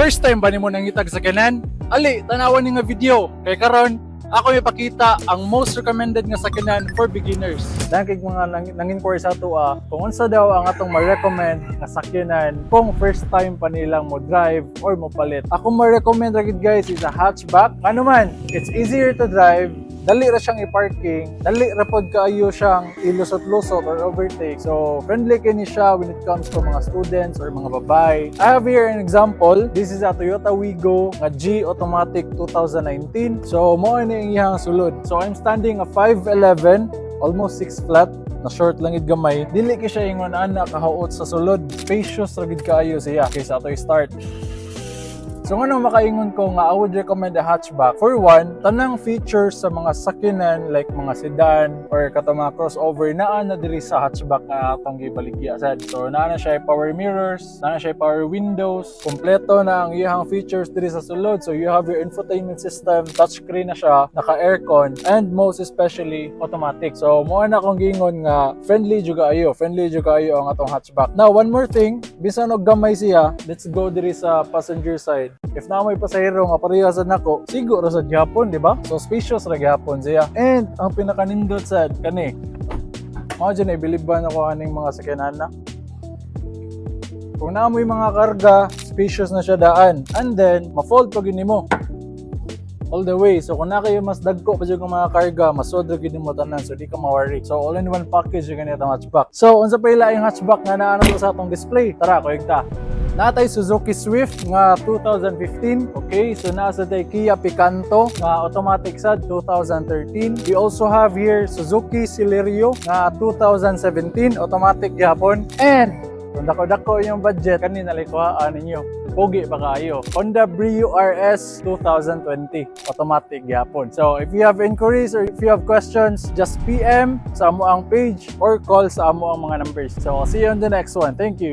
First time ba nimo nangitag sakyanan? Ali, tanawan ni nga video. Kay karon, ako ipakita ang most recommended nga sakyanan for beginners. Dahil mga nang-inquire sa ato kung unsa daw ang atong ma-recommend nga sakyanan kung first time pa nilang mo drive or mo palit. Ako ma-recommend ra gid guys is a hatchback. Ano man, it's easier to drive. Dali ra siyang i-parking, dali ra pod kaayo siyang ilusot-lusot or overtake. So, friendly kini siya when it comes to mga students or mga babae. I have here an example. This is a Toyota Wigo nga G Automatic 2019. So, mo ini ang iyang sulod. So, I'm standing a 5'11", almost 6 flat. Na short lang gid gamay. Dili ki siya ingon ana kahaot sa sulod. Spacious ra gid kaayo siya. Okay, sa atoy start. So ano makaingon ko nga I would recommend a hatchback. For one, tanang features sa mga sakyanan like mga sedan or katong mga crossover naa na diri sa hatchback na atong gibaligya sad. So naa na siya power mirrors, naa na siya power windows, kompleto na ang iyang features diri sa sulod. So you have your infotainment system, touchscreen na siya, naka-aircon, and most especially automatic. So mo na akong giingon nga friendly jud kaayo ang atong hatchback. Now one more thing, bisan og gamay siya, let's go diri sa passenger side. If na may pasahero nga pareha sad nako, siguro sa gyapon, di ba? So spacious ra gyapon siya. And ang pinakanindot sad kani. Mao dyan ibiliban ako aning mga sakyanan na. Kung naamoy mga karga, spacious na siya daan. And then ma-fold pag nimo all the way. So kung na kayo mas dagko pa jud mga karga, masod ra gid mo tanan, so di ka ma-worry. So all in one package yung ganitong hatchback. So unsa pa ila yung hatchback nga naa sa atong display? Tara, koyegta. Natay Suzuki Swift nga 2015. Okay, so nasa tay Kia Picanto nga automatic sad 2013. We also have here Suzuki Celerio nga 2017 automatic gyapon. And kung dako-dako yung budget kanina likuhaan ninyo, pogi pa kayo. Honda Brio RS 2020 automatic gyapon. So if you have inquiries or if you have questions, just PM sa amo ang page or call sa amo ang mga numbers. So I'll see you on the next one. Thank you.